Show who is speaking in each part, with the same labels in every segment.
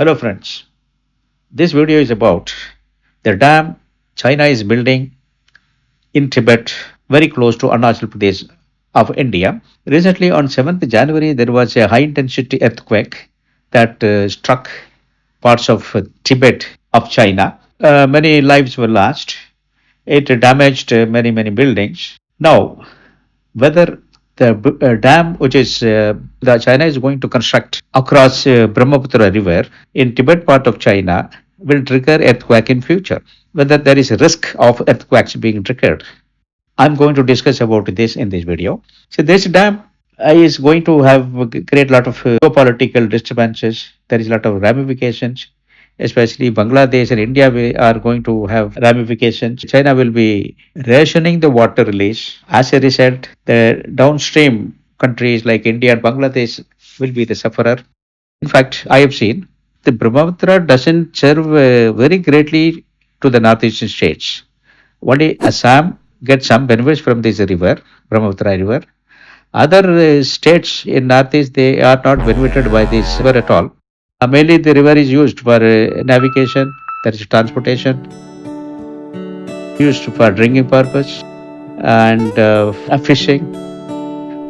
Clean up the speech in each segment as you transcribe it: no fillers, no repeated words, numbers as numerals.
Speaker 1: Hello friends, this video is about the dam China is building in Tibet, very close to Arunachal Pradesh of India. Recently on 7th January, there was a high intensity earthquake that struck parts of Tibet of China. Many lives were lost. It damaged many buildings. Now, whether the dam which is the China is going to construct across Brahmaputra river in Tibet part of China will trigger earthquake in future. Whether there is a risk of earthquakes being triggered. I'm going to discuss about this in this video. So this dam is going to have create a lot of geopolitical disturbances. There is a lot of ramifications, especially Bangladesh and India are going to have ramifications. China will be rationing the water release. As a result, the downstream countries like India and Bangladesh will be the sufferer. In fact, I have seen the Brahmaputra doesn't serve very greatly to the northeastern states. Only Assam gets some benefits from this river, Brahmaputra river. Other states in northeast they are not benefited by this river at all. Mainly the river is used for navigation, that is transportation, used for drinking purpose and fishing.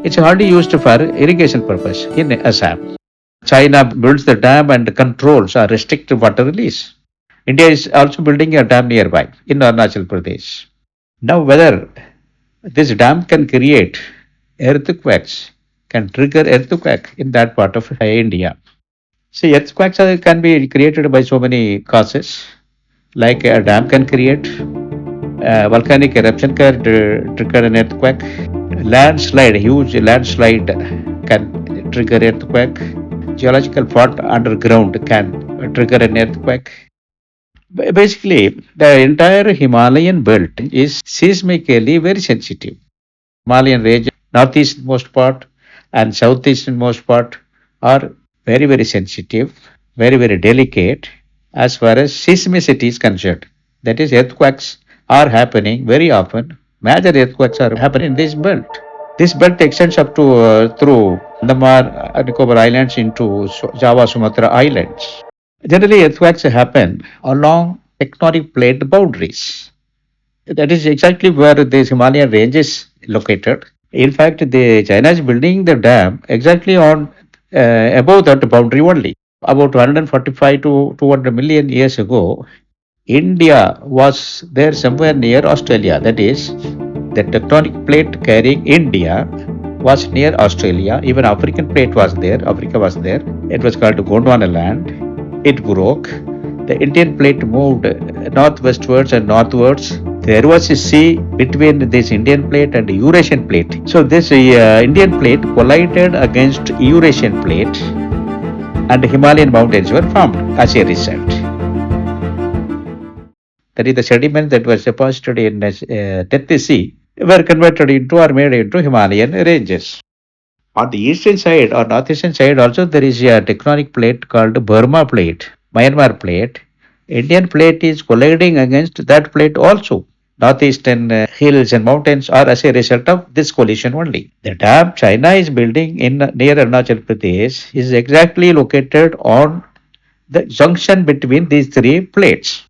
Speaker 1: It's hardly used for irrigation purpose in Assam. China builds the dam and controls or restricts water release. India is also building a dam nearby in Arunachal Pradesh. Now, whether this dam can create earthquakes, can trigger earthquake in that part of India. See, earthquakes can be created by so many causes, like a dam can create, volcanic eruption can trigger an earthquake, landslide, huge landslide can trigger earthquake, geological fault underground can trigger an earthquake. Basically, the entire Himalayan belt is seismically very sensitive. Himalayan range, northeastmost part and southeasternmost part are very sensitive, very delicate as far as seismicity is concerned. That is, earthquakes are happening very often. Major earthquakes are happening in this belt. This belt extends up to through Andaman and Nicobar Islands into Java, Sumatra Islands. Generally, earthquakes happen along tectonic plate boundaries. That is exactly where this Himalayan range is located. In fact, the China is building the dam exactly on above that boundary only. About 145 to 200 million years ago, India was there somewhere near Australia. That is, the tectonic plate carrying India was near Australia. Even African plate was there. Africa was there. It was called Gondwana land. It broke. The Indian plate moved northwestwards and northwards. There was a sea between this Indian plate and Eurasian plate. So this Indian plate collided against Eurasian plate and Himalayan mountains were formed as a result. That is the sediment that was deposited in Dead Sea were converted into or made into Himalayan ranges. On the eastern side or northeastern side also there is a tectonic plate called Burma plate, Myanmar plate. Indian plate is colliding against that plate also. Northeastern hills and mountains are as a result of this collision only. The dam China is building in near Arunachal Pradesh is exactly located on the junction between these three plates.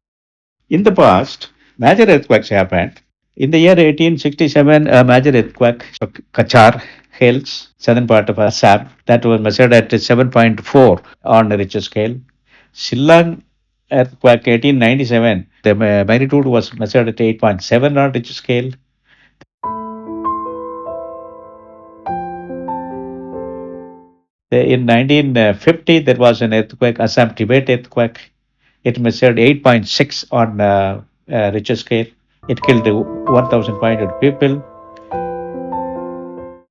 Speaker 1: In the past, major earthquakes happened. In the year 1867, a major earthquake struck Kachar Hills, southern part of Assam, that was measured at 7.4 on the Richter scale. Shillong earthquake 1897, the magnitude was measured at 8.7 on Richter scale. In 1950, there was an earthquake, Assam Tibet earthquake. It measured 8.6 on Richter scale. It killed 1,500 people.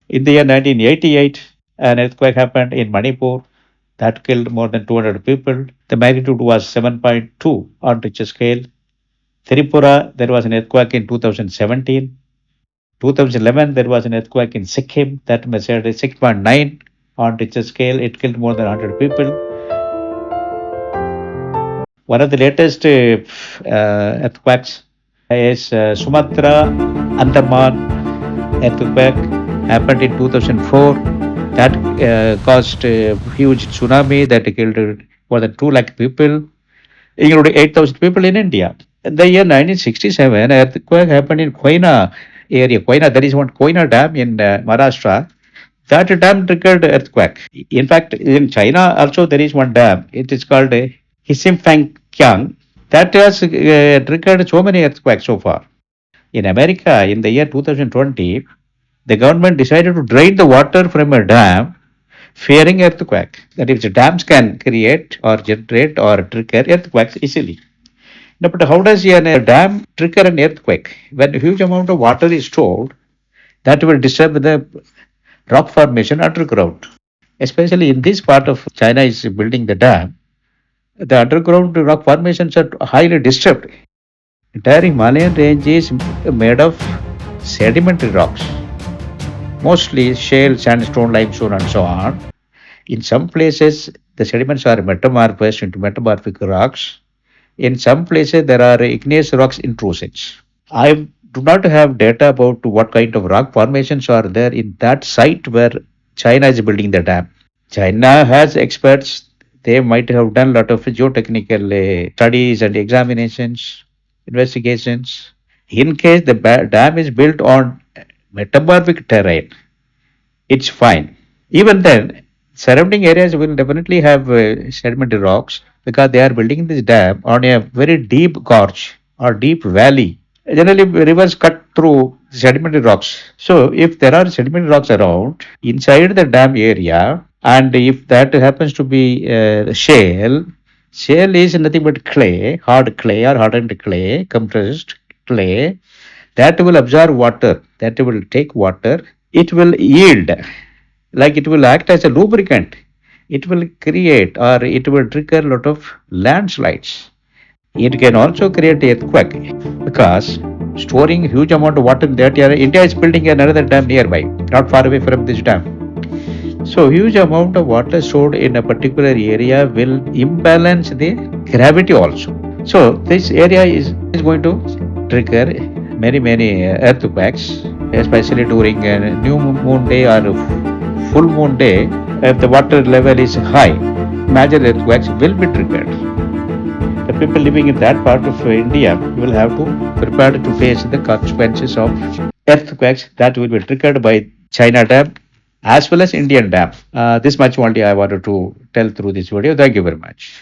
Speaker 1: In the year 1988, an earthquake happened in Manipur that killed more than 200 people. The magnitude was 7.2 on Richter scale. Tripura, there was an earthquake in 2017. 2011, there was an earthquake in Sikkim that measured 6.9 on Richter scale. It killed more than 100 people. One of the latest earthquakes is Sumatra Andaman earthquake happened in 2004. That caused a huge tsunami that killed more than 2 lakh people, including 8,000 people in India. In the year 1967, earthquake happened in Koina area. Koina, there is one Koina dam in Maharashtra. That dam triggered earthquake. In fact, in China also there is one dam. It is called Hisimfangkyang. That has triggered so many earthquakes so far. In America, in the year 2020, the government decided to drain the water from a dam, fearing earthquake. That is, dams can create or generate or trigger earthquakes easily. Now, but how does a dam trigger an earthquake? When a huge amount of water is stored, that will disturb the rock formation underground. Especially in this part of China is building the dam, the underground rock formations are highly disturbed. Entire Himalayan range is made of sedimentary rocks, mostly shale, sandstone, limestone, and so on. In some places, the sediments are metamorphosed into metamorphic rocks. In some places, there are igneous rocks intrusions. I do not have data about what kind of rock formations are there in that site where China is building the dam. China has experts. They might have done a lot of geotechnical studies and examinations, investigations. In case the dam is built on metamorphic terrain, it's fine. Even then, surrounding areas will definitely have sedimentary rocks because they are building this dam on a very deep gorge or deep valley. Generally, rivers cut through sedimentary rocks. So, if there are sedimentary rocks around inside the dam area, and if that happens to be shale, shale is nothing but clay, hard clay or hardened clay, compressed clay that will absorb water, that will take water, it will yield, like it will act as a lubricant. It will create or it will trigger a lot of landslides. It can also create earthquake because storing huge amount of water in that area, India is building another dam nearby, not far away from this dam. So huge amount of water stored in a particular area will imbalance the gravity also. So this area is going to trigger many earthquakes, especially during a new moon day or full moon day. If the water level is high, major earthquakes will be triggered. The people living in that part of India will have to prepare to face the consequences of earthquakes that will be triggered by China dam as well as Indian dam. This much only I wanted to tell through this video. Thank you very much.